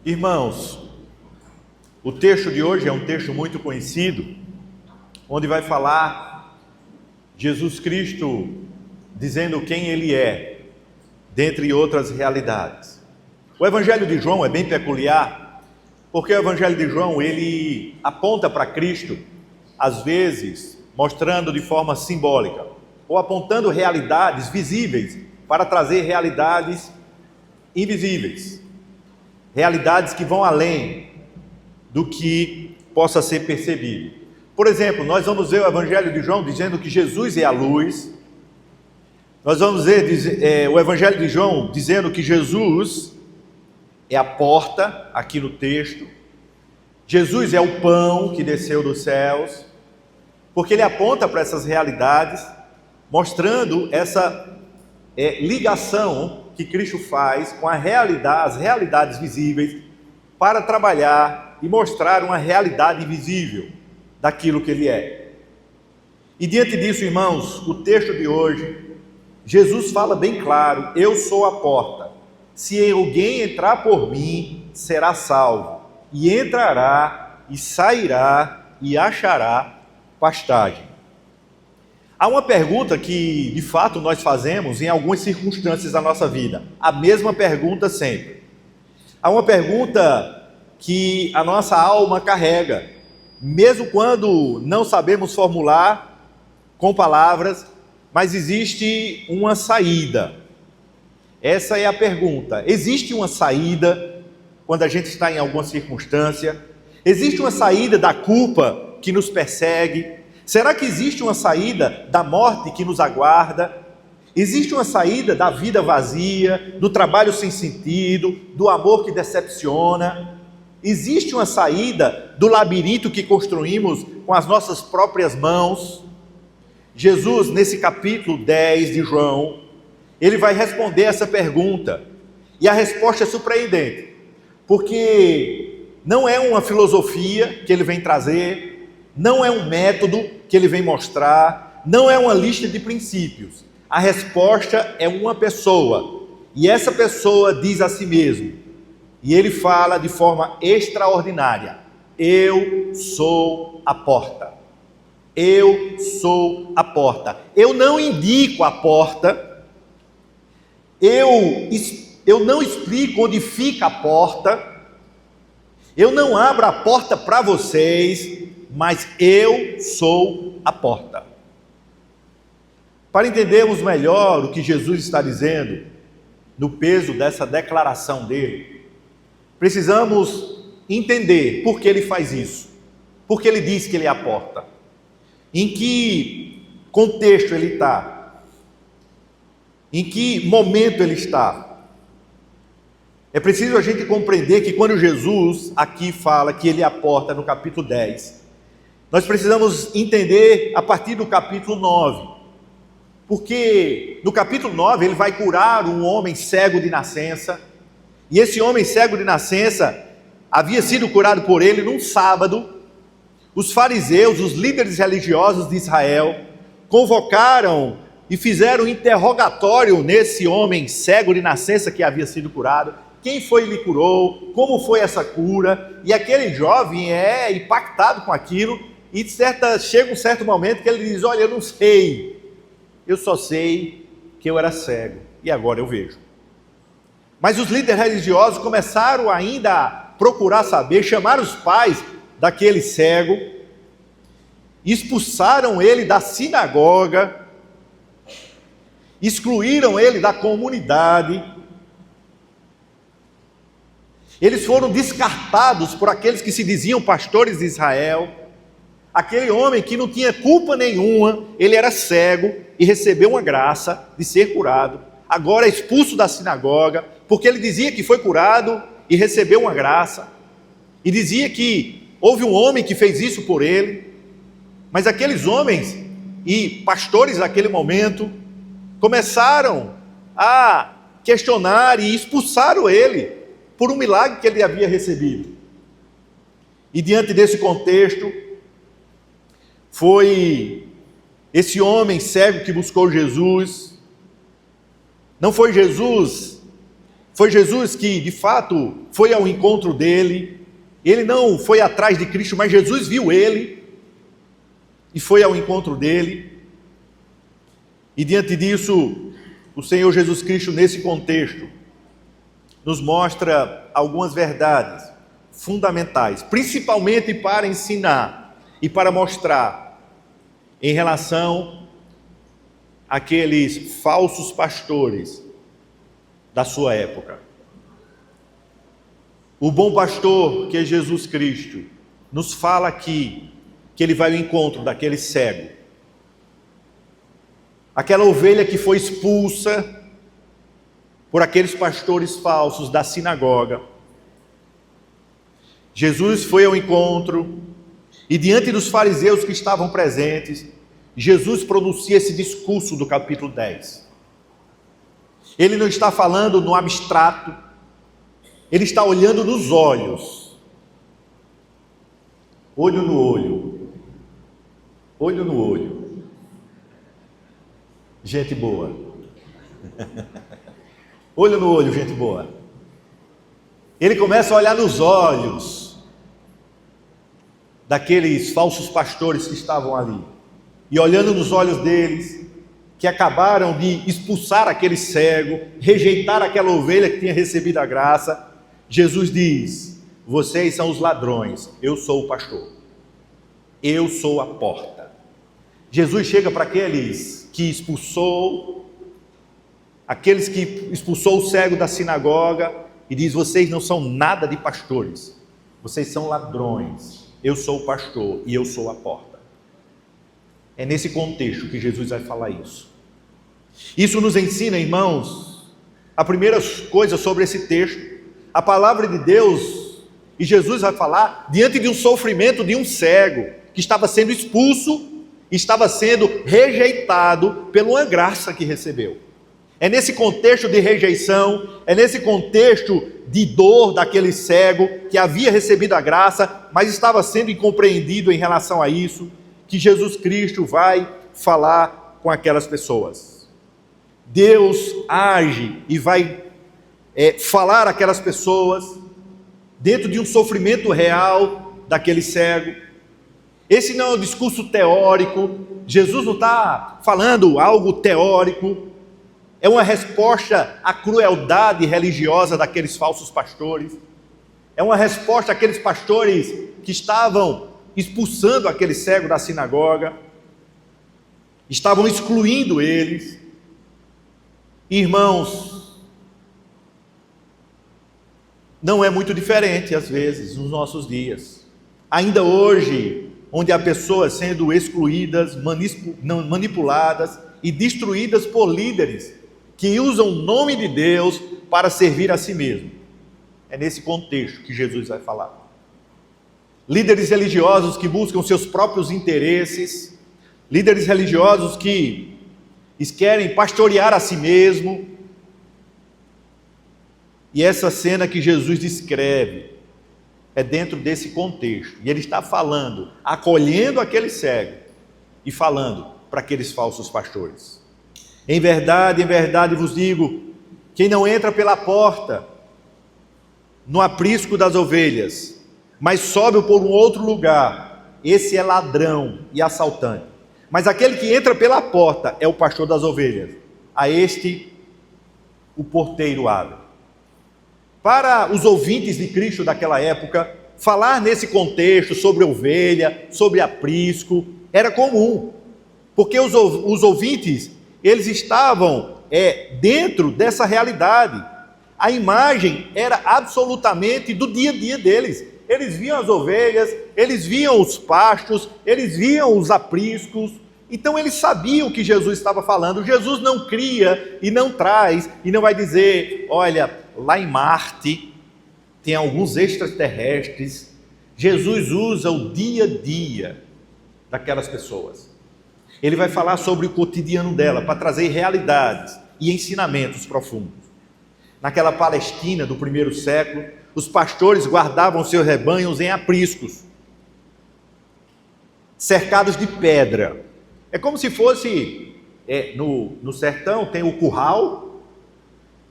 Irmãos, o texto de hoje é um texto muito conhecido, onde vai falar Jesus Cristo dizendo quem Ele é, dentre outras realidades. O Evangelho de João é bem peculiar, porque o Evangelho de João, ele aponta para Cristo, às vezes, mostrando de forma simbólica, ou apontando realidades visíveis para trazer realidades invisíveis. Realidades que vão além do que possa ser percebido. Por exemplo, nós vamos ver o Evangelho de João dizendo que Jesus é a luz. Nós vamos ver o Evangelho de João dizendo que Jesus é a porta, aqui no texto. Jesus é o pão que desceu dos céus, porque ele aponta para essas realidades, mostrando essa ligação que Cristo faz com a realidade, as realidades visíveis, para trabalhar e mostrar uma realidade invisível daquilo que Ele é. E diante disso, irmãos, o texto de hoje, Jesus fala bem claro: eu sou a porta. Se alguém entrar por mim, será salvo, e entrará e sairá e achará pastagem. Há uma pergunta que, de fato, nós fazemos em algumas circunstâncias da nossa vida. A mesma pergunta sempre. Há uma pergunta que a nossa alma carrega, mesmo quando não sabemos formular com palavras, mas existe uma saída. Essa é a pergunta. Existe uma saída quando a gente está em alguma circunstância? Existe uma saída da culpa que nos persegue? Será que existe uma saída da morte que nos aguarda? Existe uma saída da vida vazia, do trabalho sem sentido, do amor que decepciona? Existe uma saída do labirinto que construímos com as nossas próprias mãos? Jesus, nesse capítulo 10 de João, ele vai responder essa pergunta. E a resposta é surpreendente, porque não é uma filosofia que ele vem trazer, não é um método que ele vem mostrar, não é uma lista de princípios. A resposta é uma pessoa, e essa pessoa diz a si mesmo, e ele fala de forma extraordinária: eu sou a porta. Eu sou a porta. Eu não indico a porta, eu não explico onde fica a porta, eu não abro a porta para vocês, mas eu sou a porta. Para entendermos melhor o que Jesus está dizendo, no peso dessa declaração dele, precisamos entender por que ele faz isso, por que ele diz que ele é a porta, em que contexto ele está, em que momento ele está. É preciso a gente compreender que quando Jesus aqui fala que ele é a porta no capítulo 10, nós precisamos entender a partir do capítulo 9, porque no capítulo 9 ele vai curar um homem cego de nascença, e esse homem cego de nascença havia sido curado por ele num sábado. Os fariseus, os líderes religiosos de Israel, convocaram e fizeram um interrogatório nesse homem cego de nascença que havia sido curado. Quem foi que lhe curou? Como foi essa cura? E aquele jovem é impactado com aquilo, e chega um certo momento que ele diz: olha, eu não sei, eu só sei que eu era cego, e agora eu vejo. Mas os líderes religiosos começaram ainda a procurar saber, chamaram os pais daquele cego, expulsaram ele da sinagoga, excluíram ele da comunidade. Eles foram descartados por aqueles que se diziam pastores de Israel. Aquele homem que não tinha culpa nenhuma, ele era cego e recebeu uma graça de ser curado. Agora é expulso da sinagoga, porque ele dizia que foi curado e recebeu uma graça. E dizia que houve um homem que fez isso por ele. Mas aqueles homens e pastores naquele momento começaram a questionar e expulsaram ele por um milagre que ele havia recebido. E diante desse contexto, foi esse homem cego que buscou Jesus. Não foi Jesus Foi Jesus que, de fato, foi ao encontro dele. Ele não foi atrás de Cristo, mas Jesus viu ele e foi ao encontro dele. E diante disso, o Senhor Jesus Cristo, nesse contexto, nos mostra algumas verdades fundamentais, principalmente para ensinar e para mostrar em relação àqueles falsos pastores da sua época. O bom pastor, que é Jesus Cristo, nos fala aqui que ele vai ao encontro daquele cego, aquela ovelha que foi expulsa por aqueles pastores falsos da sinagoga. Jesus foi ao encontro e diante dos fariseus que estavam presentes, Jesus pronuncia esse discurso do capítulo 10. Ele não está falando no abstrato, ele está olhando nos olhos, olho no olho, olho no olho. Gente boa. Olho no olho, gente boa. Ele começa a olhar nos olhos daqueles falsos pastores que estavam ali. E olhando nos olhos deles, que acabaram de expulsar aquele cego, rejeitar aquela ovelha que tinha recebido a graça, Jesus diz: vocês são os ladrões, eu sou o pastor. Eu sou a porta. Jesus chega para aqueles que expulsou o cego da sinagoga e diz: vocês não são nada de pastores, vocês são ladrões, eu sou o pastor e eu sou a porta. É nesse contexto que Jesus vai falar isso. Isso nos ensina, irmãos, a primeira coisa sobre esse texto, a palavra de Deus, e Jesus vai falar diante de um sofrimento de um cego que estava sendo expulso, estava sendo rejeitado pela uma graça que recebeu. É nesse contexto de rejeição, é nesse contexto de dor daquele cego que havia recebido a graça, mas estava sendo incompreendido em relação a isso, que Jesus Cristo vai falar com aquelas pessoas. Deus age e vai falar àquelas pessoas dentro de um sofrimento real daquele cego. Esse não é um discurso teórico, Jesus não está falando algo teórico, é uma resposta à crueldade religiosa daqueles falsos pastores, é uma resposta àqueles pastores que estavam expulsando aquele cego da sinagoga, estavam excluindo eles. Irmãos, não é muito diferente às vezes nos nossos dias. Ainda hoje, onde há pessoas sendo excluídas, manipuladas e destruídas por líderes que usam o nome de Deus para servir a si mesmo. É nesse contexto que Jesus vai falar. Líderes religiosos que buscam seus próprios interesses, líderes religiosos que querem pastorear a si mesmo. E essa cena que Jesus descreve é dentro desse contexto. E ele está falando, acolhendo aquele cego e falando para aqueles falsos pastores. Em verdade vos digo, quem não entra pela porta no aprisco das ovelhas, mas sobe por um outro lugar, esse é ladrão e assaltante. Mas aquele que entra pela porta é o pastor das ovelhas. A este o porteiro abre. Para os ouvintes de Cristo daquela época, falar nesse contexto sobre ovelha, sobre aprisco, era comum. Porque os ouvintes, eles estavam dentro dessa realidade. A imagem era absolutamente do dia a dia deles. Eles viam as ovelhas, eles viam os pastos, eles viam os apriscos. Então eles sabiam o que Jesus estava falando. Jesus não cria e não traz e não vai dizer: olha, lá em Marte tem alguns extraterrestres. Jesus usa o dia a dia daquelas pessoas. Ele vai falar sobre o cotidiano dela para trazer realidades e ensinamentos profundos. Naquela Palestina do primeiro século, os pastores guardavam seus rebanhos em apriscos, cercados de pedra. É como se fosse, no sertão tem o curral,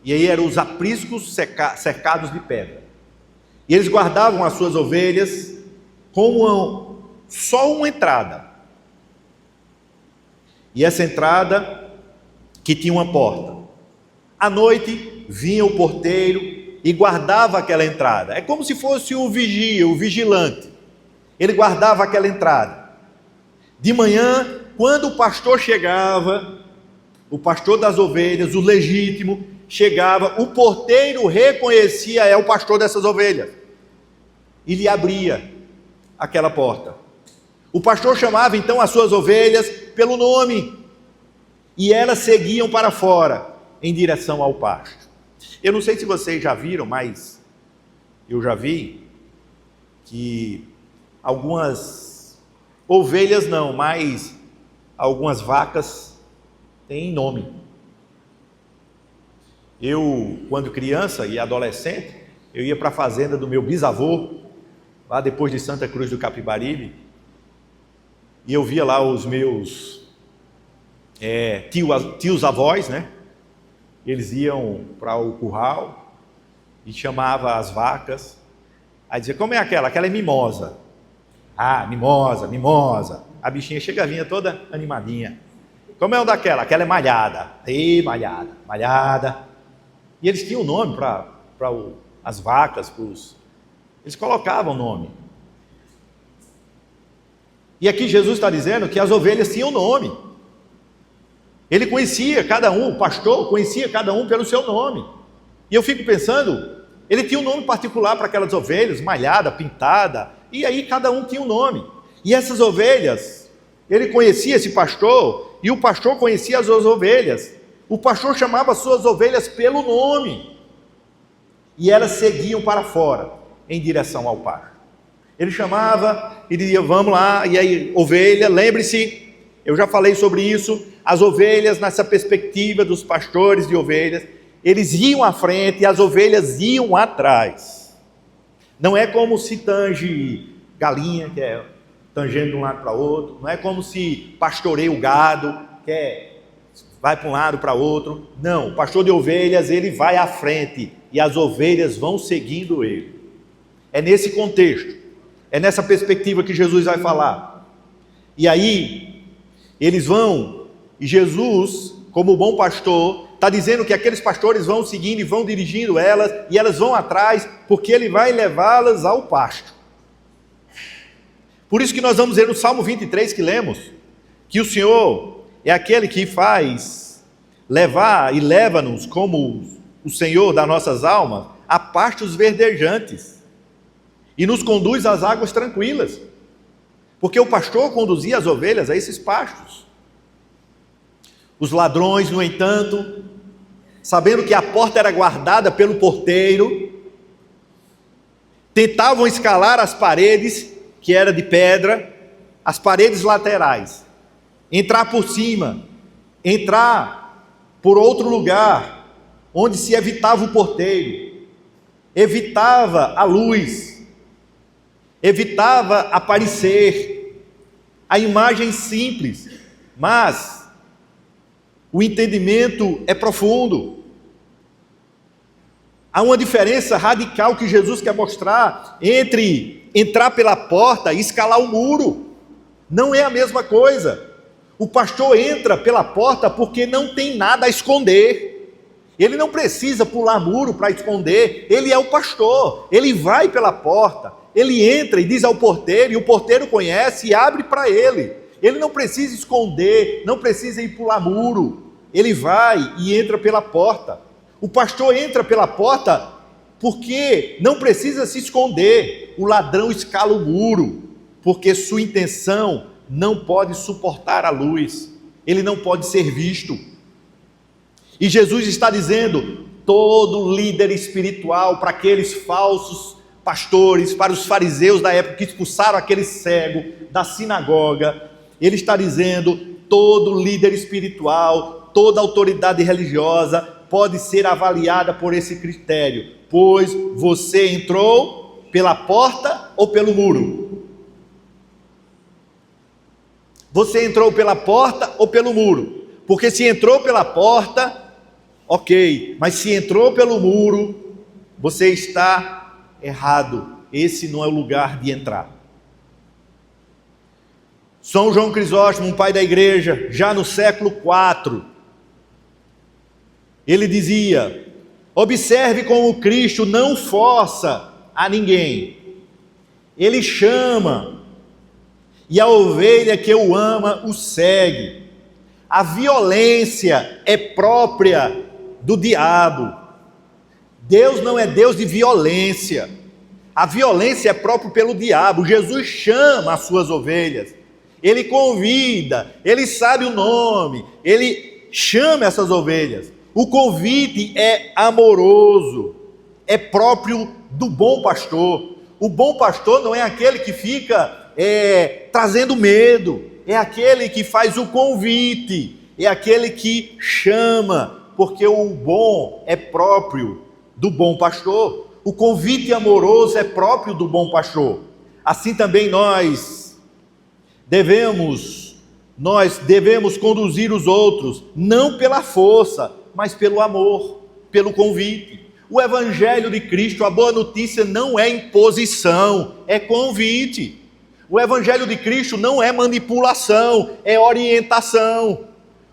E aí eram os apriscos cercados de pedra. E eles guardavam as suas ovelhas com só uma entrada. E essa entrada que tinha uma porta. À noite vinha o porteiro e guardava aquela entrada. É como se fosse o vigia, o vigilante. Ele guardava aquela entrada. De manhã, quando o pastor chegava, o pastor das ovelhas, o legítimo, chegava, o porteiro reconhecia, o pastor dessas ovelhas, e lhe abria aquela porta. O pastor chamava então as suas ovelhas pelo nome, e elas seguiam para fora, em direção ao pasto. Eu não sei se vocês já viram, mas eu já vi que algumas ovelhas não, mas algumas vacas têm nome. Eu, quando criança e adolescente, eu ia para a fazenda do meu bisavô, lá depois de Santa Cruz do Capibaribe, e eu via lá os meus tios avós, né? Eles iam para o curral e chamava as vacas, aí dizia, como é aquela? Aquela é mimosa. Ah, mimosa, mimosa. A bichinha vinha toda animadinha. Como é o daquela? Aquela é malhada. Ei, malhada, malhada. E eles tinham nome para as vacas, eles colocavam nome. E aqui Jesus está dizendo que as ovelhas tinham nome. Ele conhecia cada um, o pastor conhecia cada um pelo seu nome. E eu fico pensando, ele tinha um nome particular para aquelas ovelhas, malhada, pintada, e aí cada um tinha um nome. E essas ovelhas, ele conhecia esse pastor, e o pastor conhecia as suas ovelhas. O pastor chamava as suas ovelhas pelo nome, e elas seguiam para fora, em direção ao pasto. Ele chamava e dizia, vamos lá, e aí, ovelha, lembre-se, eu já falei sobre isso, as ovelhas, nessa perspectiva dos pastores de ovelhas, eles iam à frente e as ovelhas iam atrás. Não é como se tange galinha, que é tangendo de um lado para outro, não é como se pastoreia o gado, que vai para um lado para outro. Não, o pastor de ovelhas, ele vai à frente e as ovelhas vão seguindo ele. É nesse contexto, é nessa perspectiva que Jesus vai falar. E aí, eles vão, e Jesus, como bom pastor, está dizendo que aqueles pastores vão seguindo e vão dirigindo elas, e elas vão atrás, porque ele vai levá-las ao pasto. Por isso que nós vamos ver no Salmo 23 que lemos, que o Senhor é aquele que faz levar e leva-nos como o Senhor das nossas almas a pastos verdejantes e nos conduz às águas tranquilas, porque o pastor conduzia as ovelhas a esses pastos. Os ladrões, no entanto, sabendo que a porta era guardada pelo porteiro, tentavam escalar as paredes, que era de pedra, as paredes laterais, entrar por cima, entrar por outro lugar, onde se evitava o porteiro, evitava a luz, evitava aparecer, a imagem simples, mas o entendimento é profundo. Há uma diferença radical que Jesus quer mostrar entre entrar pela porta e escalar o muro. Não é a mesma coisa. O pastor entra pela porta porque não tem nada a esconder. Ele não precisa pular muro para esconder. Ele é o pastor. Ele vai pela porta. Ele entra e diz ao porteiro, e o porteiro conhece e abre para ele. Ele não precisa esconder, não precisa ir pular muro. Ele vai e entra pela porta. O pastor entra pela porta porque não precisa se esconder. O ladrão escala o muro, porque sua intenção não pode suportar a luz. Ele não pode ser visto. E Jesus está dizendo, todo líder espiritual, para aqueles falsos pastores, para os fariseus da época que expulsaram aquele cego da sinagoga, ele está dizendo, todo líder espiritual, toda autoridade religiosa pode ser avaliada por esse critério, pois você entrou pela porta ou pelo muro? Você entrou pela porta ou pelo muro? Porque se entrou pela porta, ok, mas se entrou pelo muro, você está errado. Esse não é o lugar de entrar. São João Crisóstomo, um pai da igreja, já no século IV, ele dizia: observe como Cristo não força a ninguém, ele chama, e a ovelha que o ama o segue. A violência é própria do diabo. Deus não é Deus de violência. A violência é própria pelo diabo. Jesus chama as suas ovelhas, ele convida, ele sabe o nome, ele chama essas ovelhas. O convite é amoroso, é próprio do bom pastor. O bom pastor não é aquele que fica trazendo medo, é aquele que faz o convite, é aquele que chama, porque o bom é próprio do bom pastor. O convite amoroso é próprio do bom pastor. Assim também nós devemos conduzir os outros, não pela força, mas pelo amor, pelo convite. O Evangelho de Cristo, a boa notícia, não é imposição, é convite. O Evangelho de Cristo não é manipulação, é orientação.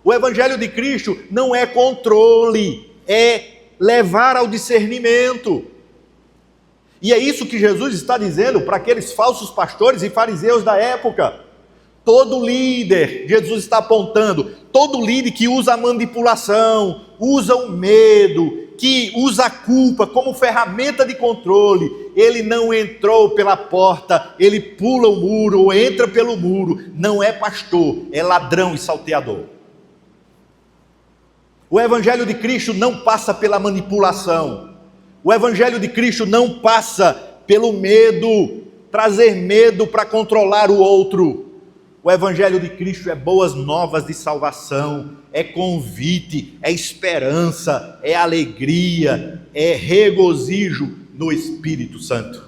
O Evangelho de Cristo não é controle, é levar ao discernimento. E é isso que Jesus está dizendo para aqueles falsos pastores e fariseus da época. Todo líder, Jesus está apontando, todo líder que usa a manipulação, usa o medo, que usa a culpa como ferramenta de controle, ele não entrou pela porta, ele pula o muro ou entra pelo muro, não é pastor, é ladrão e salteador. O Evangelho de Cristo não passa pela manipulação, o Evangelho de Cristo não passa pelo medo, trazer medo para controlar o outro. O Evangelho de Cristo é boas novas de salvação, é convite, é esperança, é alegria, é regozijo no Espírito Santo.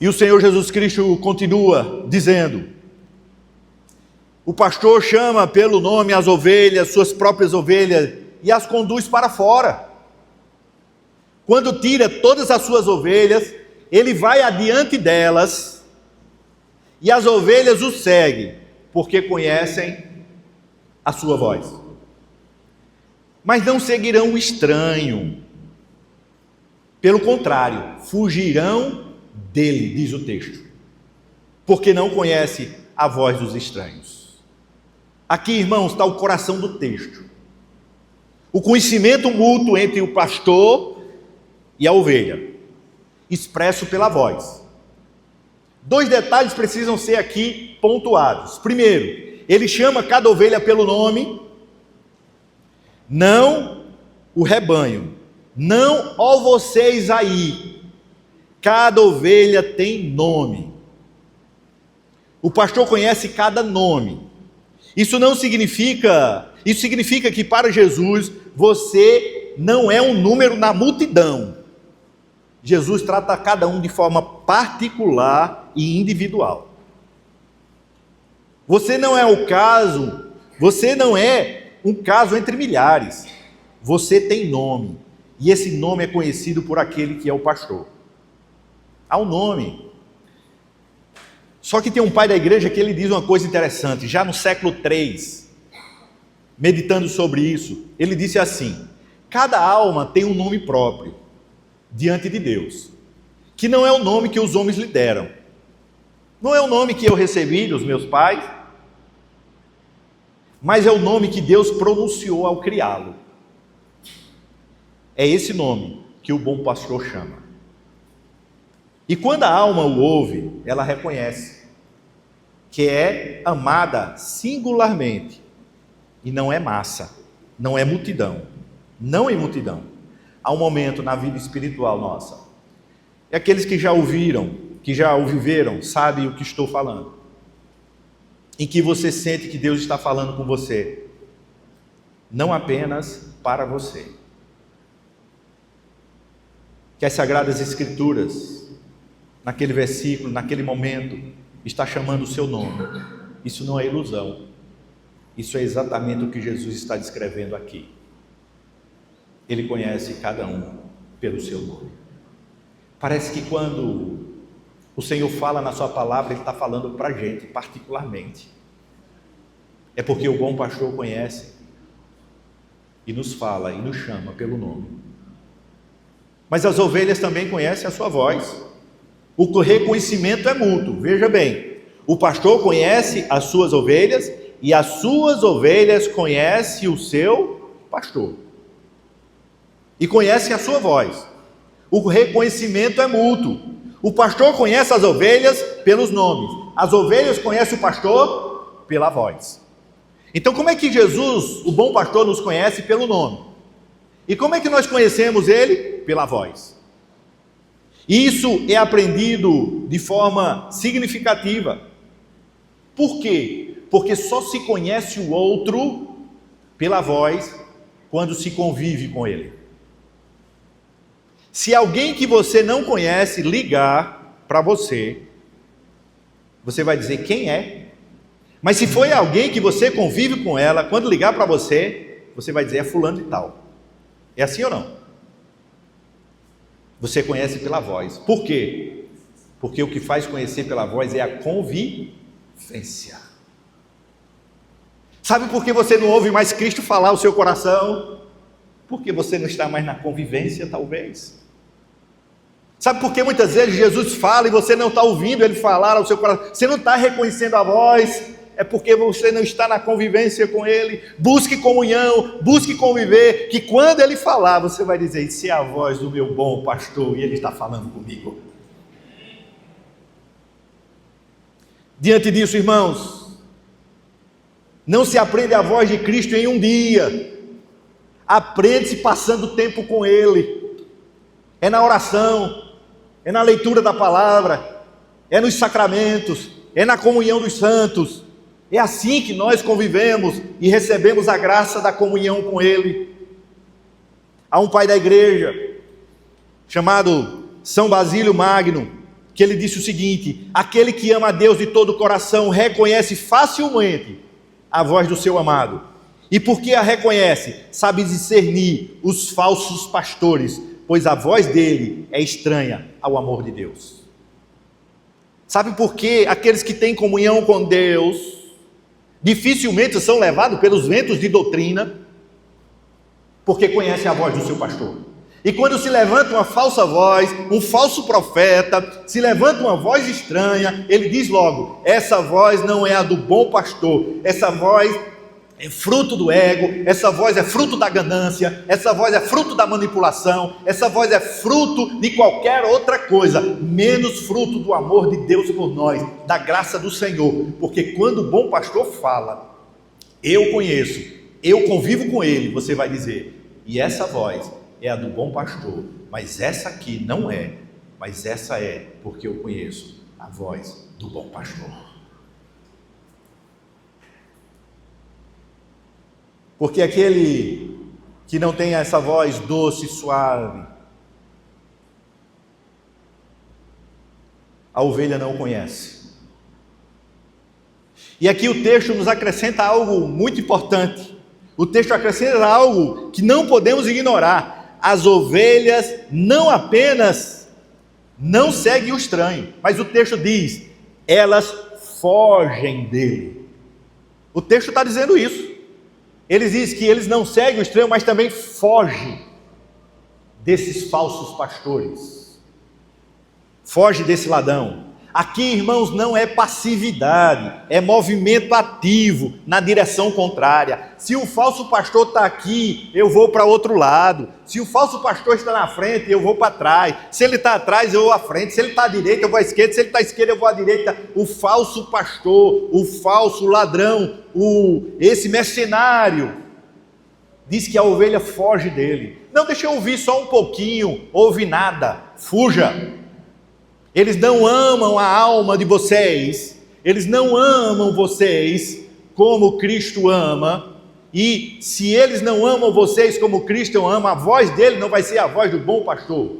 E o Senhor Jesus Cristo continua dizendo: o pastor chama pelo nome as ovelhas, suas próprias ovelhas, e as conduz para fora. Quando tira todas as suas ovelhas, ele vai adiante delas, e as ovelhas o seguem, porque conhecem a sua voz. Mas não seguirão o estranho, pelo contrário, fugirão dele, diz o texto, porque não conhece a voz dos estranhos. Aqui, irmãos, está o coração do texto. O conhecimento mútuo entre o pastor e a ovelha, expresso pela voz. Dois detalhes precisam ser aqui pontuados. Primeiro, ele chama cada ovelha pelo nome, não o rebanho, não ó vocês aí. Cada ovelha tem nome. O pastor conhece cada nome. Isso significa que para Jesus você não é um número na multidão. Jesus trata cada um de forma particular e individual. Você não é um caso entre milhares. Você tem nome, e esse nome é conhecido por aquele que é o pastor. Há um nome. Só que tem um pai da igreja que ele diz uma coisa interessante, já no século III, meditando sobre isso, ele disse assim: cada alma tem um nome próprio diante de Deus, que não é o nome que os homens lhe deram, não é o nome que eu recebi dos meus pais, mas é o nome que Deus pronunciou ao criá-lo. É esse nome que o bom pastor chama. E quando a alma o ouve, ela reconhece que é amada singularmente, e não é massa, não é multidão, não é multidão. Há um momento na vida espiritual nossa, e aqueles que já ouviram, que já o viveram, sabem o que estou falando, em que você sente que Deus está falando com você, não apenas para você, que as Sagradas Escrituras, naquele versículo, naquele momento, está chamando o seu nome. Isso não é ilusão, Isso é exatamente o que Jesus está descrevendo aqui. Ele conhece cada um pelo seu nome. Parece que quando o Senhor fala na sua palavra, Ele está falando para a gente particularmente. É porque o bom pastor conhece e nos fala e nos chama pelo nome. Mas as ovelhas também conhecem a sua voz. O reconhecimento é mútuo, veja bem. O pastor conhece as suas ovelhas e as suas ovelhas conhecem o seu pastor. E conhecem a sua voz. O reconhecimento é mútuo. O pastor conhece as ovelhas pelos nomes. As ovelhas conhecem o pastor pela voz. Então, como é que Jesus, o bom pastor, nos conhece pelo nome? E como é que nós conhecemos Ele? Pela voz. Isso é aprendido de forma significativa. Por quê? Porque só se conhece o outro pela voz quando se convive com ele. Se alguém que você não conhece ligar para você, você vai dizer quem é. Mas se foi alguém que você convive com ela, quando ligar para você, você vai dizer é fulano e tal. É assim ou não? Você conhece pela voz. Por quê? Porque o que faz conhecer pela voz é a convivência. Sabe por que você não ouve mais Cristo falar o seu coração? Porque você não está mais na convivência, talvez. Sabe por que muitas vezes Jesus fala e você não está ouvindo Ele falar ao seu coração? Você não está reconhecendo a voz, é porque você não está na convivência com Ele. Busque comunhão, busque conviver, que quando Ele falar, você vai dizer, isso é a voz do meu bom pastor, e Ele está falando comigo. Diante disso, irmãos, não se aprende a voz de Cristo em um dia, aprende-se passando tempo com Ele, é na oração, é na leitura da palavra, é nos sacramentos, é na comunhão dos santos. É assim que nós convivemos e recebemos a graça da comunhão com Ele. Há um pai da igreja, chamado São Basílio Magno, que ele disse o seguinte: aquele que ama a Deus de todo o coração reconhece facilmente a voz do seu amado. E porque a reconhece, sabe discernir os falsos pastores, pois a voz dele é estranha ao amor de Deus. Sabe por que aqueles que têm comunhão com Deus dificilmente são levados pelos ventos de doutrina? Porque conhecem a voz do seu pastor. E quando se levanta uma falsa voz, um falso profeta, se levanta uma voz estranha, ele diz logo, essa voz não é a do bom pastor, essa voz é fruto do ego, essa voz é fruto da ganância, essa voz é fruto da manipulação, essa voz é fruto de qualquer outra coisa, menos fruto do amor de Deus por nós, da graça do Senhor. Porque quando o bom pastor fala, eu conheço, eu convivo com ele, você vai dizer, e essa voz é a do bom pastor, mas essa aqui não é, mas essa é porque eu conheço a voz do bom pastor. Porque aquele que não tem essa voz doce e suave, a ovelha não o conhece. E aqui o texto nos acrescenta algo muito importante. O texto acrescenta algo que não podemos ignorar. As ovelhas não apenas não seguem o estranho, mas o texto diz, elas fogem dele. O texto está dizendo isso. Ele diz que eles não seguem o estranho, mas também fogem desses falsos pastores. Foge desse ladrão. Aqui, irmãos, não é passividade, é movimento ativo na direção contrária. Se o falso pastor está aqui, eu vou para outro lado. Se o falso pastor está na frente, eu vou para trás. Se ele está atrás, eu vou à frente. Se ele está à direita, eu vou à esquerda. Se ele está à esquerda, eu vou à direita. O falso pastor, o falso ladrão, esse mercenário, diz que a ovelha foge dele. Não, deixa eu ouvir só um pouquinho, ouve nada, fuja. Eles não amam a alma de vocês, eles não amam vocês como Cristo ama, e se eles não amam vocês como Cristo ama, a voz dele não vai ser a voz do bom pastor.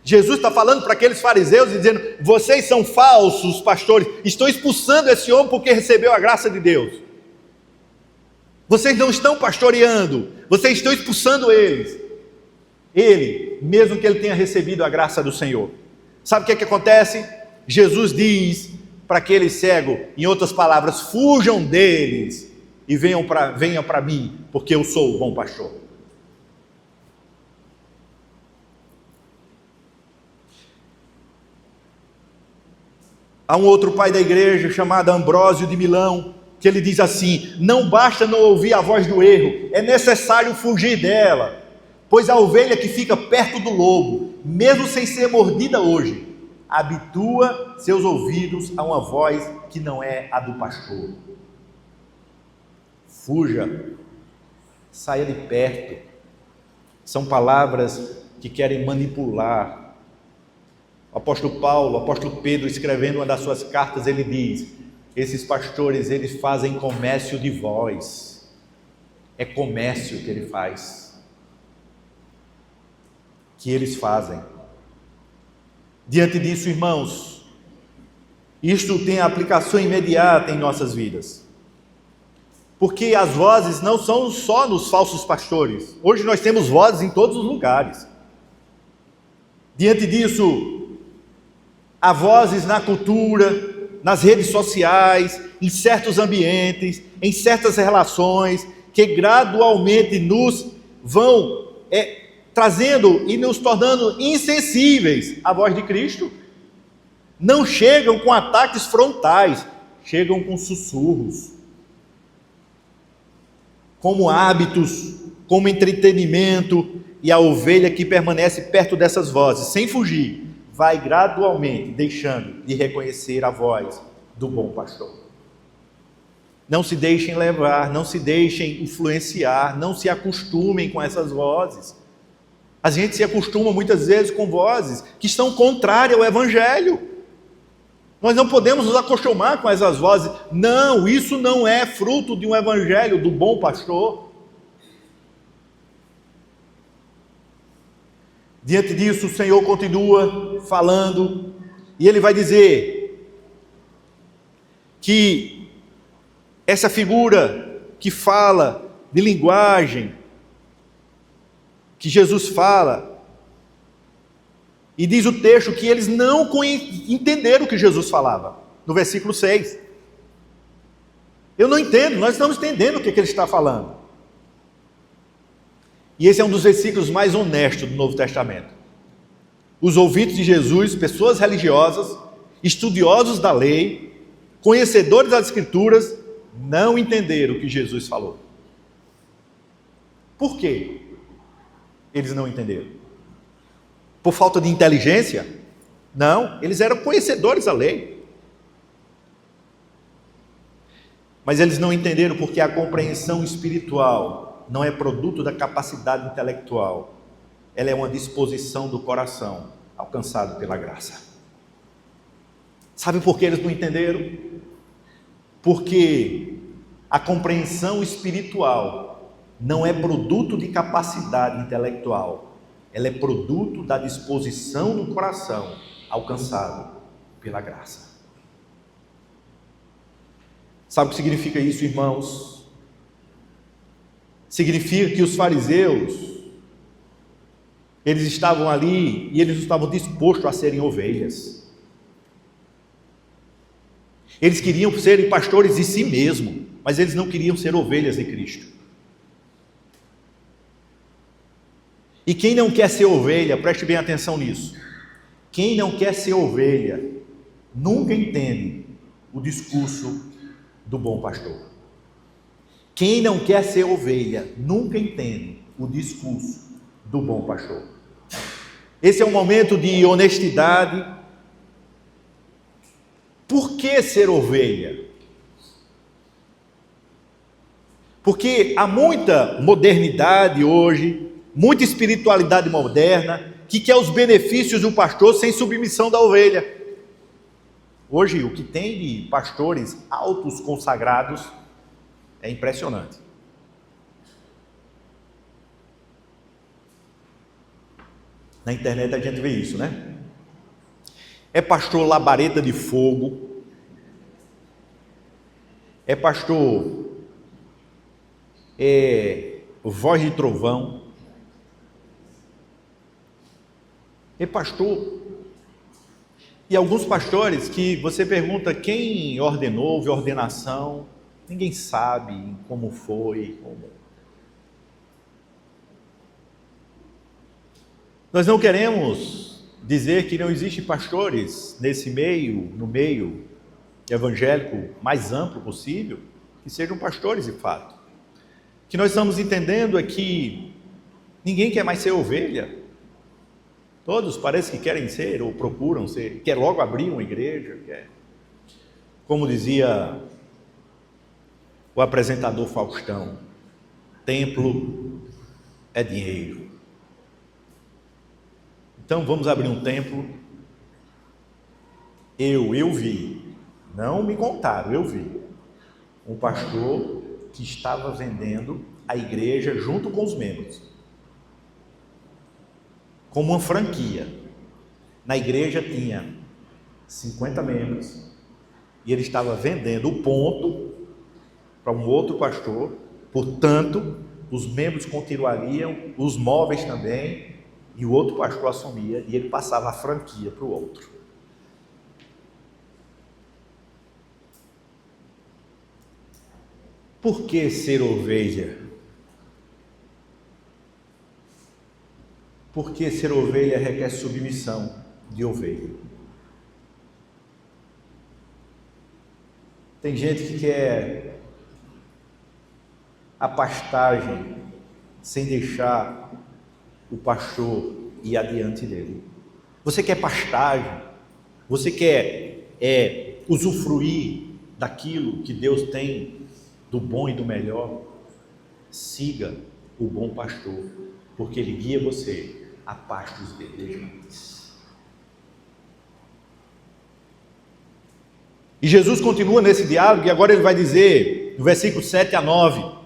Jesus está falando para aqueles fariseus e dizendo, vocês são falsos pastores, estão expulsando esse homem porque recebeu a graça de Deus. Vocês não estão pastoreando, vocês estão expulsando eles. Ele, mesmo que ele tenha recebido a graça do Senhor, sabe o que acontece? Jesus diz para aquele cego, em outras palavras, fujam deles e venham para mim, porque eu sou o bom pastor. Há um outro pai da igreja chamado Ambrósio de Milão, que ele diz assim: não basta não ouvir a voz do erro, é necessário fugir dela, pois a ovelha que fica perto do lobo, mesmo sem ser mordida hoje, habitua seus ouvidos a uma voz que não é a do pastor. Fuja, saia de perto. São palavras que querem manipular. O apóstolo Paulo, o apóstolo Pedro, escrevendo uma das suas cartas, ele diz: esses pastores, eles fazem comércio de voz. É comércio que ele faz, que eles fazem. Diante disso, irmãos, isto tem aplicação imediata em nossas vidas, porque as vozes não são só nos falsos pastores. Hoje nós temos vozes em todos os lugares. Diante disso, há vozes na cultura, nas redes sociais, em certos ambientes, em certas relações, que gradualmente nos vão trazendo e nos tornando insensíveis à voz de Cristo. Não chegam com ataques frontais, chegam com sussurros, como hábitos, como entretenimento, e a ovelha que permanece perto dessas vozes, sem fugir, vai gradualmente deixando de reconhecer a voz do bom pastor. Não se deixem levar, não se deixem influenciar, não se acostumem com essas vozes. A gente se acostuma muitas vezes com vozes que estão contrárias ao Evangelho. Nós não podemos nos acostumar com essas vozes. Não, isso não é fruto de um Evangelho do bom pastor. Diante disso, o Senhor continua falando, e Ele vai dizer que essa figura que fala de linguagem, que Jesus fala, e diz o texto que eles não entenderam o que Jesus falava, no versículo 6. Eu não entendo, nós estamos entendendo o que ele está falando. E esse é um dos versículos mais honestos do Novo Testamento. Os ouvintes de Jesus, pessoas religiosas, estudiosos da lei, conhecedores das Escrituras, não entenderam o que Jesus falou. Por quê? Eles não entenderam. Por falta de inteligência? Não, eles eram conhecedores da lei. Mas eles não entenderam porque a compreensão espiritual não é produto da capacidade intelectual, ela é uma disposição do coração, alcançado pela graça. Sabe por que eles não entenderam? Porque a compreensão espiritual não é produto de capacidade intelectual, ela é produto da disposição do coração, alcançado pela graça. Sabe o que significa isso, irmãos? Significa que os fariseus, eles estavam ali e eles estavam dispostos a serem ovelhas. Eles queriam serem pastores de si mesmos, mas eles não queriam ser ovelhas de Cristo. E quem não quer ser ovelha, preste bem atenção nisso. Quem não quer ser ovelha, nunca entende o discurso do bom pastor. Quem não quer ser ovelha, nunca entende o discurso do bom pastor. Esse é um momento de honestidade. Por que ser ovelha? Porque há muita modernidade hoje, muita espiritualidade moderna, que quer os benefícios do pastor sem submissão da ovelha. Hoje, o que tem de pastores altos consagrados é impressionante. Na internet a gente vê isso, né? É pastor labareda de fogo, é pastor voz de trovão, pastor. E alguns pastores que você pergunta quem ordenou, houve ordenação, ninguém sabe como foi. Nós não queremos dizer que não existem pastores nesse meio, no meio evangélico mais amplo possível, que sejam pastores de fato. O que nós estamos entendendo é que ninguém quer mais ser ovelha. Todos parece que querem ser ou procuram ser, quer logo abrir uma igreja, como dizia o apresentador Faustão, templo é dinheiro. Então vamos abrir um templo. Eu vi, não me contaram, eu vi um pastor que estava vendendo a igreja junto com os membros, como uma franquia. Na igreja tinha 50 membros e ele estava vendendo o ponto para um outro pastor, portanto, os membros continuariam, os móveis também, e o outro pastor assumia e ele passava a franquia para o outro. Por que ser ovelha? Porque ser ovelha requer submissão de ovelha. Tem gente que quer a pastagem sem deixar o pastor ir adiante dele. Você quer pastagem? Você quer usufruir daquilo que Deus tem, do bom e do melhor? Siga o bom pastor, porque ele guia você a pastos verdejantes. E Jesus continua nesse diálogo, e agora ele vai dizer, no versículo 7 a 9,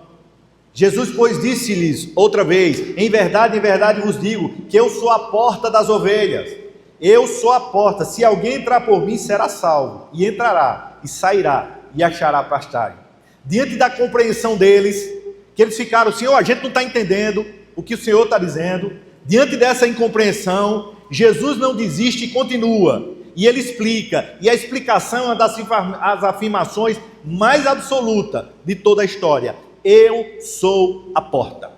Jesus, pois, disse-lhes outra vez, em verdade vos digo, que eu sou a porta das ovelhas, eu sou a porta, se alguém entrar por mim, será salvo, e entrará, e sairá, e achará pastagem. Diante da compreensão deles, que eles ficaram, Senhor, a gente não está entendendo o que o Senhor está dizendo. Diante dessa incompreensão, Jesus não desiste e continua, e ele explica, e a explicação é uma das afirmações mais absolutas de toda a história: eu sou a porta.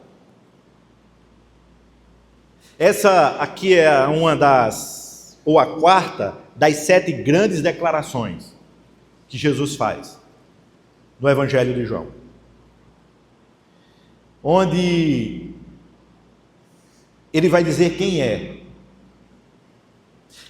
Essa aqui é uma das, ou a quarta, das 7 grandes declarações que Jesus faz no Evangelho de João, onde ele vai dizer quem é.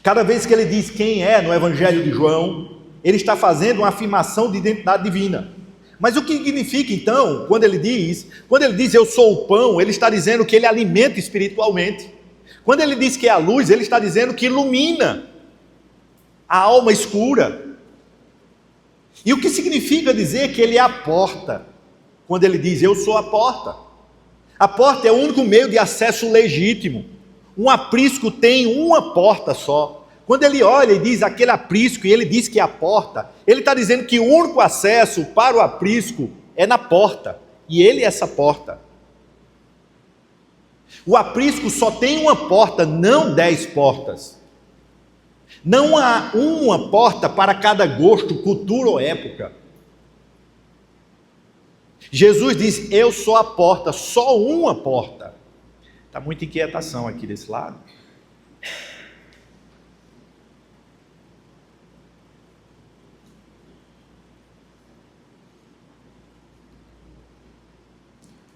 Cada vez que ele diz quem é no Evangelho de João, ele está fazendo uma afirmação de identidade divina. Mas o que significa então, quando ele diz eu sou o pão, ele está dizendo que ele alimenta espiritualmente. Quando ele diz que é a luz, ele está dizendo que ilumina a alma escura. E o que significa dizer que ele é a porta? Quando ele diz eu sou a porta. A porta é o único meio de acesso legítimo. Um aprisco tem uma porta só. Quando ele olha e diz aquele aprisco, e ele diz que é a porta, ele está dizendo que o único acesso para o aprisco é na porta, e ele é essa porta. O aprisco só tem uma porta, não 10 portas. Não há uma porta para cada gosto, cultura ou época. Jesus diz, eu sou a porta, só uma porta. Está muita inquietação aqui desse lado.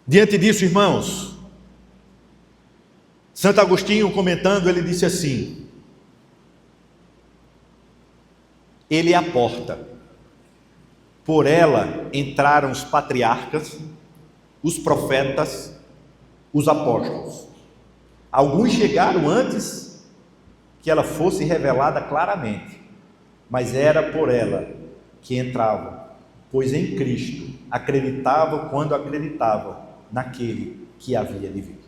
Diante disso, irmãos, Santo Agostinho comentando, ele disse assim: ele é a porta, por ela entraram os patriarcas, os profetas, os apóstolos. Alguns chegaram antes que ela fosse revelada claramente, mas era por ela que entravam, pois em Cristo acreditavam quando acreditavam naquele que havia de vir.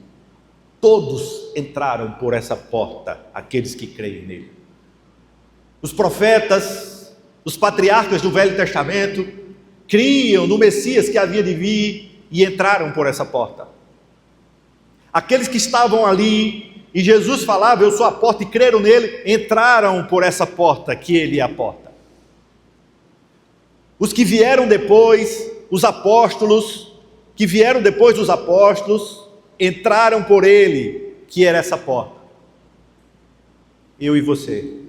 Todos entraram por essa porta, aqueles que creem nele. Os profetas, os patriarcas do Velho Testamento criam no Messias que havia de vir, e entraram por essa porta. Aqueles que estavam ali, e Jesus falava, eu sou a porta, e creram nele, entraram por essa porta, que ele é a porta. Os que vieram depois, os apóstolos, que vieram depois dos apóstolos, entraram por ele, que era essa porta. Eu e você,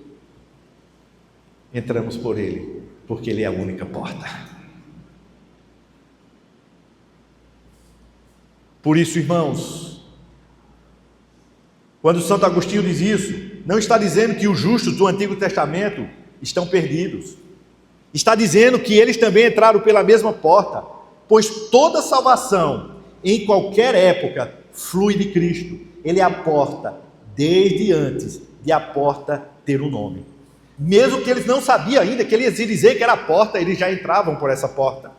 entramos por ele, porque ele é a única porta. Por isso, irmãos, quando Santo Agostinho diz isso, não está dizendo que os justos do Antigo Testamento estão perdidos. Está dizendo que eles também entraram pela mesma porta, pois toda salvação, em qualquer época, flui de Cristo. Ele é a porta, desde antes de a porta ter um nome. Mesmo que eles não sabiam ainda que ele ia dizer que era a porta, eles já entravam por essa porta.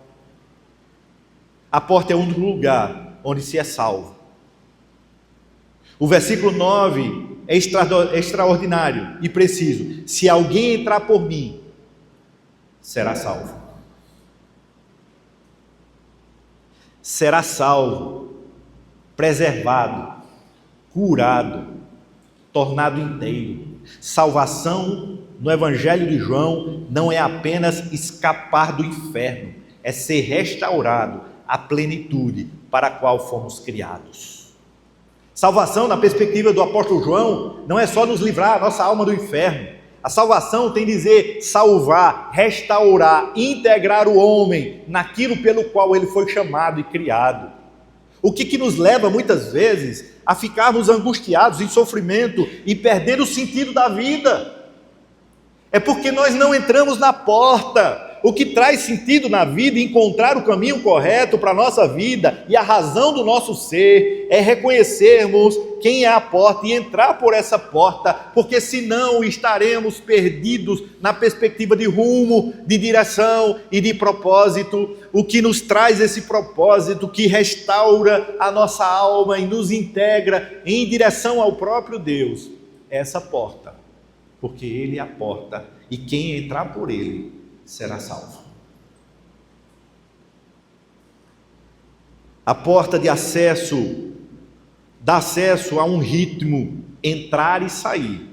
A porta é o único lugar onde se é salvo. O versículo 9 é extraordinário e preciso. Se alguém entrar por mim, será salvo. Será salvo, preservado, curado, tornado inteiro. Salvação no Evangelho de João não é apenas escapar do inferno, é ser restaurado à plenitude para a qual fomos criados. Salvação, na perspectiva do apóstolo João, não é só nos livrar a nossa alma do inferno. A salvação tem dizer salvar, restaurar, integrar o homem naquilo pelo qual ele foi chamado e criado. O que nos leva muitas vezes a ficarmos angustiados em sofrimento e perder o sentido da vida? É porque nós não entramos na porta. O que traz sentido na vida, encontrar o caminho correto para a nossa vida e a razão do nosso ser, é reconhecermos quem é a porta e entrar por essa porta, porque senão estaremos perdidos na perspectiva de rumo, de direção e de propósito. O que nos traz esse propósito, que restaura a nossa alma e nos integra em direção ao próprio Deus, é essa porta, porque Ele é a porta e quem entrar por Ele será salvo. A porta de acesso dá acesso a um ritmo, entrar e sair.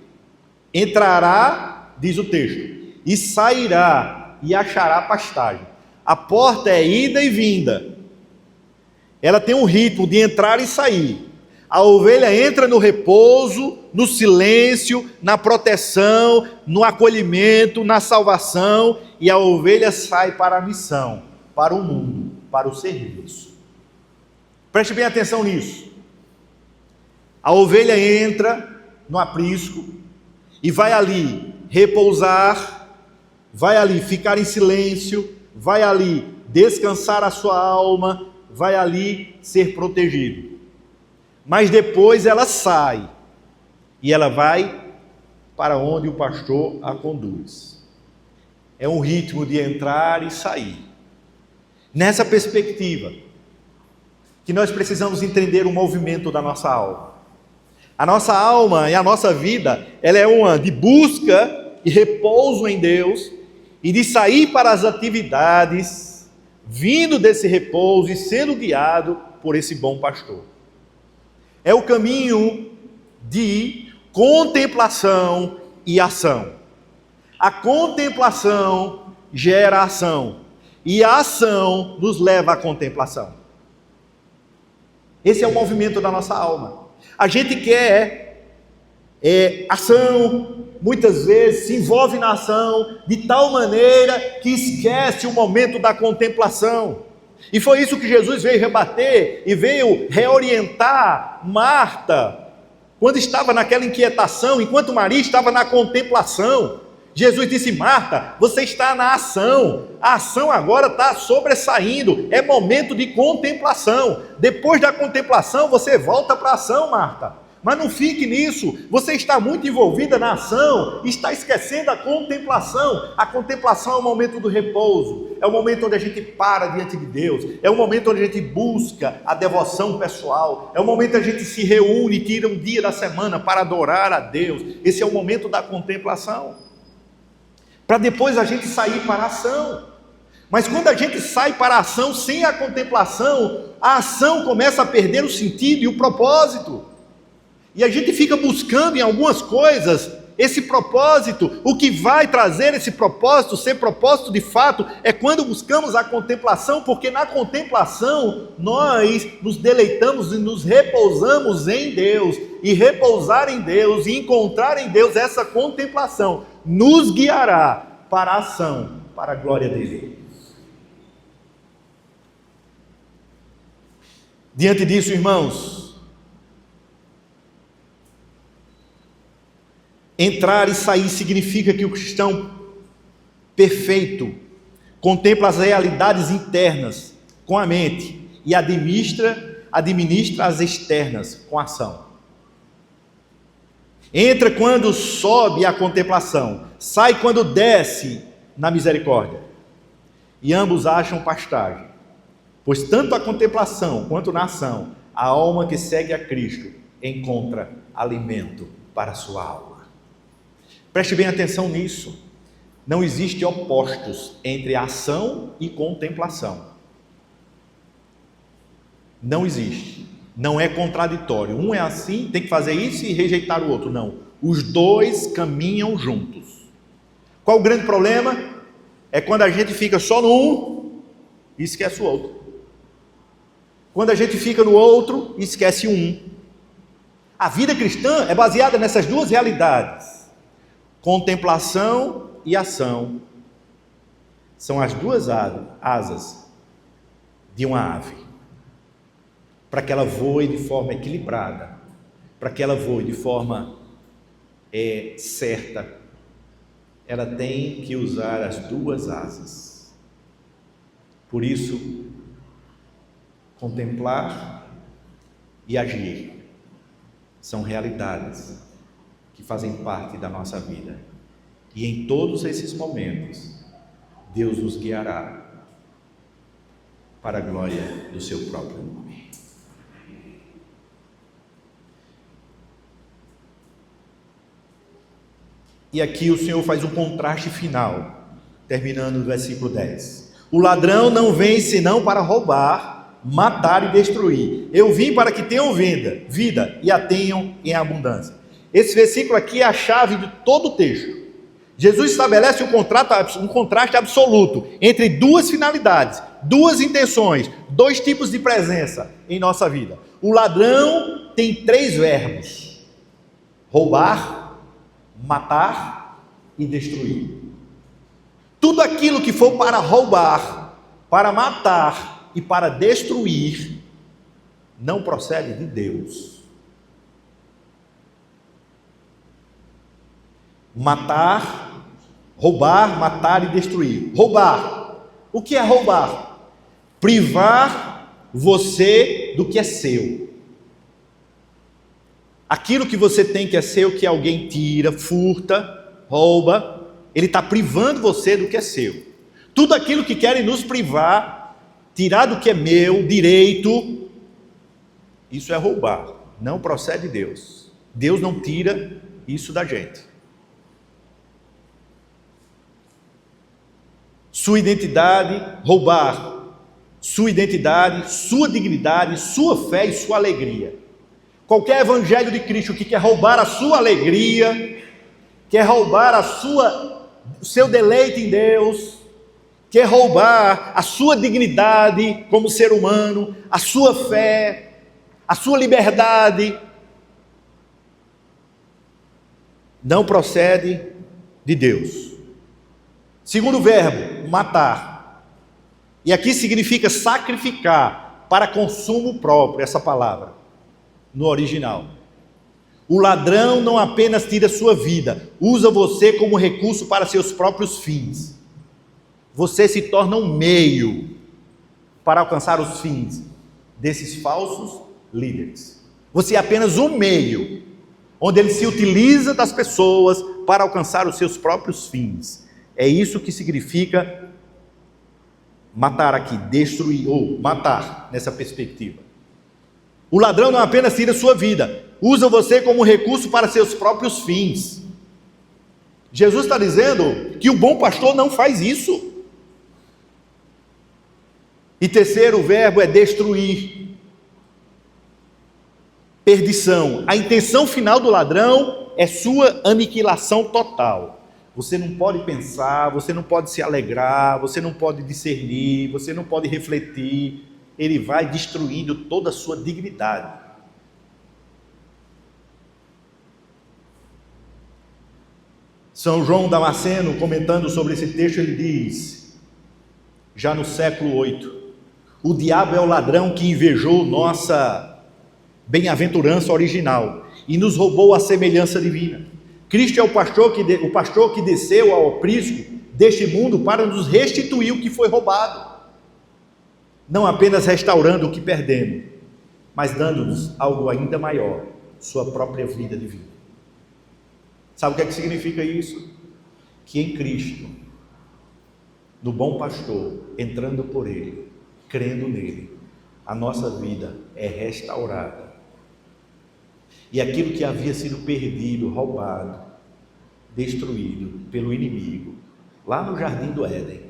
Entrará, diz o texto, e sairá e achará pastagem. A porta é ida e vinda. Ela tem um ritmo de entrar e sair. A ovelha entra no repouso, no silêncio, na proteção, no acolhimento, na salvação, e a ovelha sai para a missão, para o mundo, para o serviço. Preste bem atenção nisso. A ovelha entra no aprisco e vai ali repousar, vai ali ficar em silêncio, vai ali descansar a sua alma, vai ali ser protegido. Mas depois ela sai e ela vai para onde o pastor a conduz. É um ritmo de entrar e sair. Nessa perspectiva, que nós precisamos entender o movimento da nossa alma. A nossa alma e a nossa vida, ela é uma de busca e repouso em Deus, e de sair para as atividades, vindo desse repouso e sendo guiado por esse bom pastor. É o caminho de contemplação e ação. A contemplação gera ação, e a ação nos leva à contemplação. Esse é o movimento da nossa alma. A gente quer ação, muitas vezes se envolve na ação de tal maneira que esquece o momento da contemplação. E foi isso que Jesus veio rebater e veio reorientar Marta, quando estava naquela inquietação, enquanto Maria estava na contemplação. Jesus disse: Marta, você está na ação, a ação agora está sobressaindo, é momento de contemplação. Depois da contemplação você volta para a ação, Marta. Mas não fique nisso, você está muito envolvida na ação, está esquecendo a contemplação. A contemplação é o momento do repouso, é o momento onde a gente para diante de Deus, é o momento onde a gente busca a devoção pessoal, é o momento onde a gente se reúne, tira um dia da semana para adorar a Deus. Esse é o momento da contemplação, para depois a gente sair para a ação. Mas quando a gente sai para a ação sem a contemplação, a ação começa a perder o sentido e o propósito. E a gente fica buscando em algumas coisas esse propósito. O que vai trazer esse propósito, ser propósito de fato, é quando buscamos a contemplação, porque na contemplação nós nos deleitamos e nos repousamos em Deus. E repousar em Deus e encontrar em Deus essa contemplação nos guiará para a ação, para a glória dele. Diante disso, irmãos, entrar e sair significa que o cristão perfeito contempla as realidades internas com a mente e administra as externas com a ação. Entra quando sobe a contemplação, sai quando desce na misericórdia. E ambos acham pastagem. Pois tanto a contemplação quanto na ação, a alma que segue a Cristo encontra alimento para a sua alma. Preste bem atenção nisso. Não existe opostos entre ação e contemplação. Não existe. Não é contraditório. Um é assim, tem que fazer isso e rejeitar o outro. Não. Os dois caminham juntos. Qual o grande problema? É quando a gente fica só no um e esquece o outro. Quando a gente fica no outro e esquece um. A vida cristã é baseada nessas duas realidades. Contemplação e ação são as duas asas de uma ave. Para que ela voe de forma equilibrada, para que ela voe de forma certa, ela tem que usar as duas asas. Por isso, contemplar e agir são realidades que fazem parte da nossa vida. E em todos esses momentos, Deus nos guiará para a glória do seu próprio nome. E aqui o Senhor faz um contraste final, terminando no versículo 10. O ladrão não vem senão para roubar, matar e destruir. Eu vim para que tenham vida e a tenham em abundância. Esse versículo aqui é a chave de todo o texto. Jesus estabelece um contraste absoluto entre duas finalidades, duas intenções, dois tipos de presença em nossa vida. O ladrão tem 3 verbos: roubar, matar e destruir. Tudo aquilo que for para roubar, para matar e para destruir, não procede de Deus. Roubar, matar e destruir. Roubar. O que é roubar? Privar você do que é seu. Aquilo que você tem que é seu, que alguém tira, furta, rouba, ele está privando você do que é seu. Tudo aquilo que querem nos privar, tirar do que é meu, direito, isso é roubar, não procede de Deus. Deus não tira isso da gente. Sua identidade, roubar sua identidade, sua dignidade, sua fé e sua alegria. Qualquer evangelho de Cristo que quer roubar a sua alegria, quer roubar o seu deleite em Deus, quer roubar a sua dignidade como ser humano, a sua fé, a sua liberdade, não procede de Deus. Segundo verbo, matar. E aqui significa sacrificar para consumo próprio, essa palavra, no original. O ladrão não apenas tira sua vida, usa você como recurso para seus próprios fins. Você se torna um meio para alcançar os fins desses falsos líderes. Você é apenas um meio, onde ele se utiliza das pessoas para alcançar os seus próprios fins. É isso que significa matar aqui, destruir ou matar nessa perspectiva. O ladrão não apenas tira sua vida, usa você como recurso para seus próprios fins. Jesus está dizendo que o bom pastor não faz isso. E terceiro, o verbo é destruir. Perdição. A intenção final do ladrão é sua aniquilação total. Você não pode pensar, você não pode se alegrar, você não pode discernir, você não pode refletir. Ele vai destruindo toda a sua dignidade. São João Damasceno, comentando sobre esse texto, ele diz, já no século 8, o diabo é o ladrão que invejou nossa bem-aventurança original e nos roubou a semelhança divina. Cristo é o pastor que desceu ao aprisco deste mundo para nos restituir o que foi roubado, não apenas restaurando o que perdemos, mas dando-nos algo ainda maior, sua própria vida divina. Sabe o que significa isso? Que em Cristo, no bom pastor, entrando por Ele, crendo nele, a nossa vida é restaurada. E aquilo que havia sido perdido, roubado, destruído pelo inimigo, lá no jardim do Éden,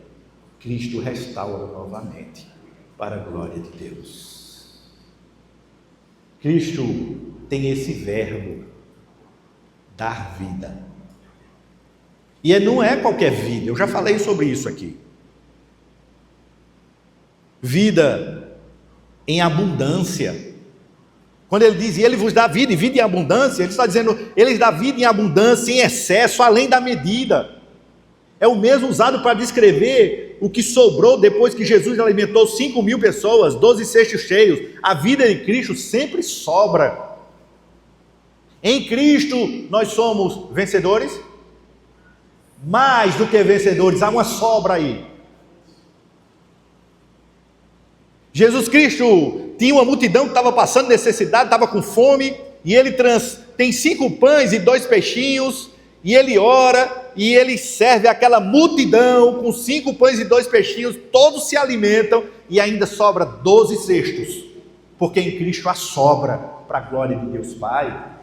Cristo restaura novamente, para a glória de Deus. Cristo tem esse verbo, dar vida. E não é qualquer vida, eu já falei sobre isso aqui. Vida em abundância. Quando ele diz, ele vos dá vida e vida em abundância, ele está dizendo, ele dá vida em abundância, em excesso, além da medida. É o mesmo usado para descrever o que sobrou depois que Jesus alimentou 5.000 pessoas, 12 cestos cheios. A vida de Cristo sempre sobra. Em Cristo nós somos vencedores, mais do que vencedores, há uma sobra aí. Jesus Cristo tinha uma multidão que estava passando necessidade, estava com fome, e ele tem 5 pães e 2 peixinhos, e ele ora, e ele serve aquela multidão com 5 pães e 2 peixinhos, todos se alimentam, e ainda sobra 12 cestos, porque em Cristo há sobra, para a glória de Deus Pai.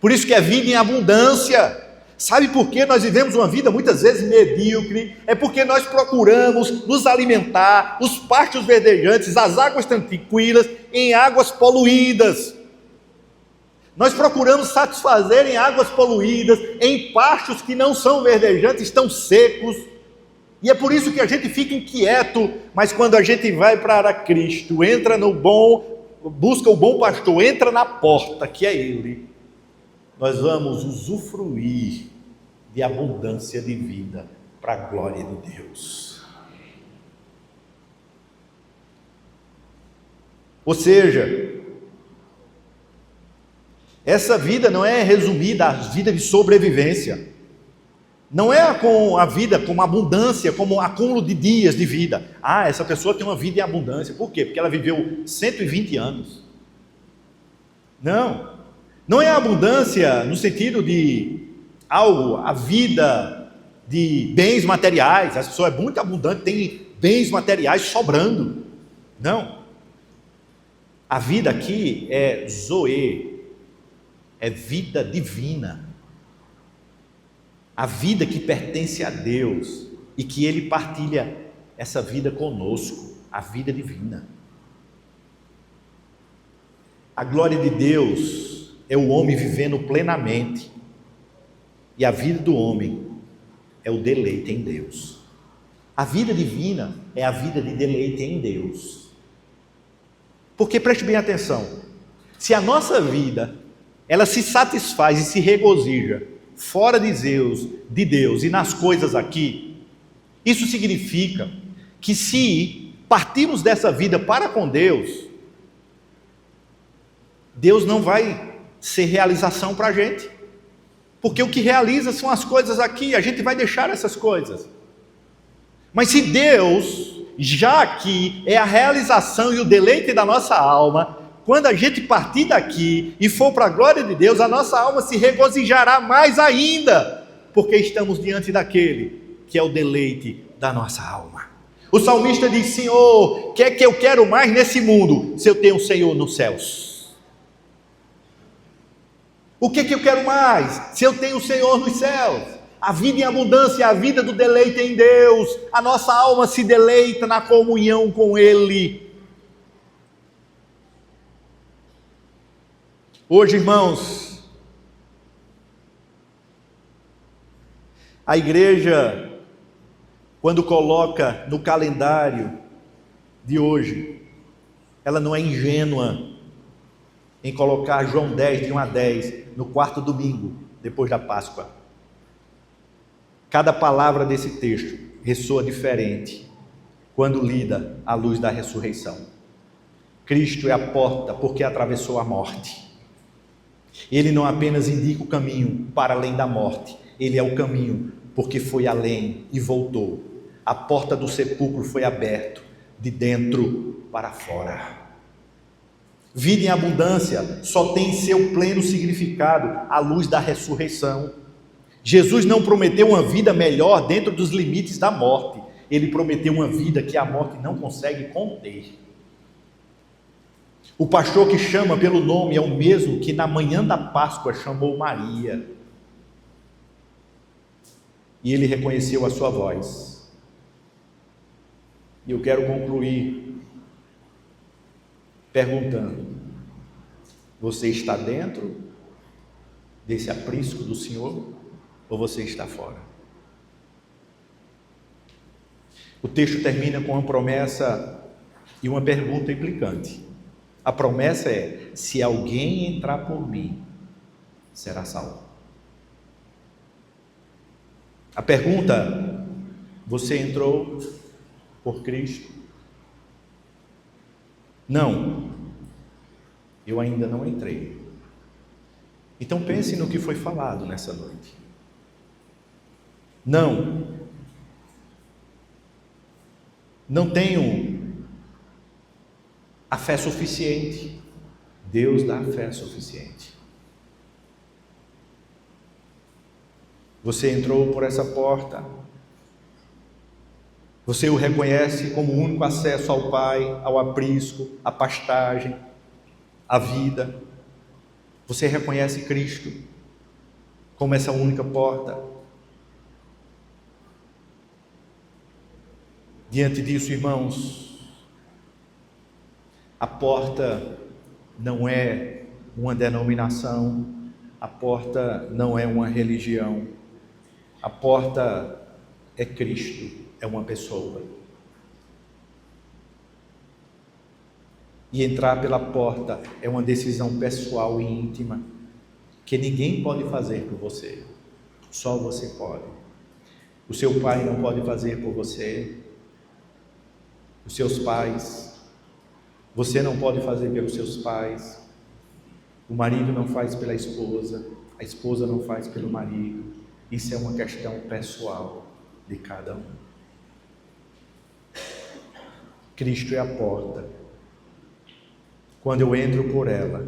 Por isso que é vida em abundância. Sabe por que nós vivemos uma vida muitas vezes medíocre? É porque nós procuramos nos alimentar, os pastos verdejantes, as águas tranquilas, em águas poluídas. Nós procuramos satisfazer em águas poluídas, em pastos que não são verdejantes, estão secos. E é por isso que a gente fica inquieto, mas quando a gente vai para Cristo, busca o bom pastor, entra na porta, que é Ele, nós vamos usufruir de abundância de vida para a glória de Deus. Ou seja, essa vida não é resumida à vida de sobrevivência, não é com a vida como abundância, como acúmulo de dias de vida. Essa pessoa tem uma vida em abundância. Por quê? Porque ela viveu 120 anos. Não é abundância no sentido de a vida de bens materiais. A pessoa é muito abundante, tem bens materiais sobrando. Não. A vida aqui é zoe, é vida divina. A vida que pertence a Deus e que Ele partilha essa vida conosco, a vida divina. A glória de Deus é o homem vivendo plenamente, e a vida do homem é o deleite em Deus. A vida divina é a vida de deleite em Deus. Porque preste bem atenção, se a nossa vida ela se satisfaz e se regozija fora de Deus e nas coisas aqui, isso significa que se partirmos dessa vida para com Deus, Deus não vai ser realização para a gente, porque o que realiza são as coisas aqui, a gente vai deixar essas coisas. Mas se Deus, já aqui, é a realização e o deleite da nossa alma, quando a gente partir daqui e for para a glória de Deus, a nossa alma se regozijará mais ainda, porque estamos diante daquele que é o deleite da nossa alma. O salmista diz: Senhor, o que é que eu quero mais nesse mundo, se eu tenho o Senhor nos céus? O que é que eu quero mais, se eu tenho o Senhor nos céus? A vida em abundância é a vida do deleite em Deus. A nossa alma se deleita na comunhão com Ele. Hoje, irmãos, a igreja, quando coloca no calendário de hoje, ela não é ingênua em colocar João 10, de 1 a 10, no quarto domingo, depois da Páscoa. Cada palavra desse texto ressoa diferente quando lida à luz da ressurreição. Cristo é a porta porque atravessou a morte. Ele não apenas indica o caminho para além da morte, ele é o caminho porque foi além e voltou. A porta do sepulcro foi aberta de dentro para fora. Vida em abundância só tem seu pleno significado à luz da ressurreição. Jesus não prometeu uma vida melhor dentro dos limites da morte. Ele prometeu uma vida que a morte não consegue conter. O pastor que chama pelo nome é o mesmo que na manhã da Páscoa chamou Maria. E ele reconheceu a sua voz. E eu quero concluir perguntando: você está dentro desse aprisco do Senhor ou você está fora? O texto termina com uma promessa e uma pergunta implicante. A promessa é: se alguém entrar por mim, será salvo. A pergunta: você entrou por Cristo? Não, eu ainda não entrei. Então pense no que foi falado nessa noite. Não tenho a fé suficiente. Deus dá a fé suficiente. Você entrou por essa porta. Você o reconhece como o único acesso ao Pai, ao aprisco, à pastagem, à vida. Você reconhece Cristo como essa única porta. Diante disso, irmãos, a porta não é uma denominação, a porta não é uma religião, a porta é Cristo, é uma pessoa. E entrar pela porta é uma decisão pessoal e íntima, que ninguém pode fazer por você, só você pode. O seu pai não pode fazer por você, os seus pais, você não pode fazer pelos seus pais, o marido não faz pela esposa, a esposa não faz pelo marido. Isso é uma questão pessoal de cada um. Cristo é a porta. Quando eu entro por ela,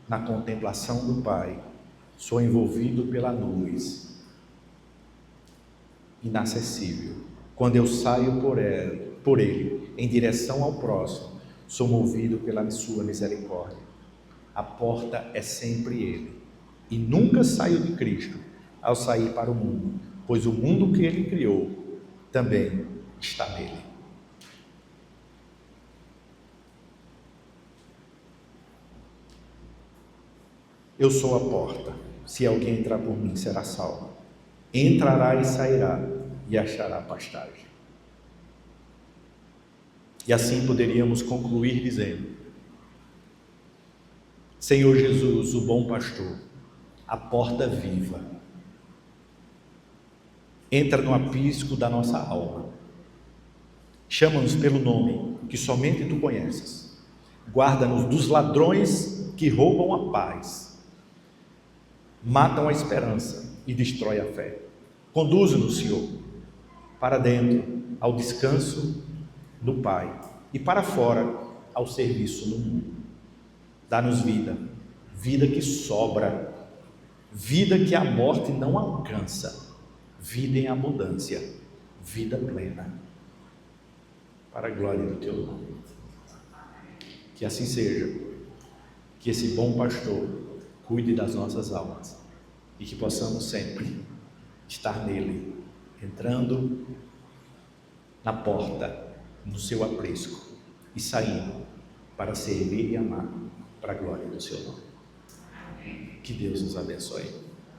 na contemplação do Pai, sou envolvido pela luz inacessível. Quando eu saio por ele, em direção ao próximo, sou movido pela sua misericórdia. A porta é sempre ele. E nunca saio de Cristo ao sair para o mundo, pois o mundo que ele criou também está nele. Eu sou a porta. Se alguém entrar por mim, será salvo. Entrará e sairá e achará pastagem. E assim poderíamos concluir dizendo: Senhor Jesus, o bom pastor, a porta viva, entra no aprisco da nossa alma, chama-nos pelo nome que somente tu conheces, guarda-nos dos ladrões que roubam a paz, matam a esperança e destrói a fé. Conduz-nos, Senhor, para dentro, ao descanso do Pai, e para fora, ao serviço no mundo. Dá-nos vida, vida que sobra, vida que a morte não alcança, vida em abundância, vida plena, para a glória do teu nome. Que assim seja, que esse bom pastor cuide das nossas almas e que possamos sempre estar nele, entrando na porta, no seu aprisco e saindo para servir e amar para a glória do seu nome. Que Deus nos abençoe.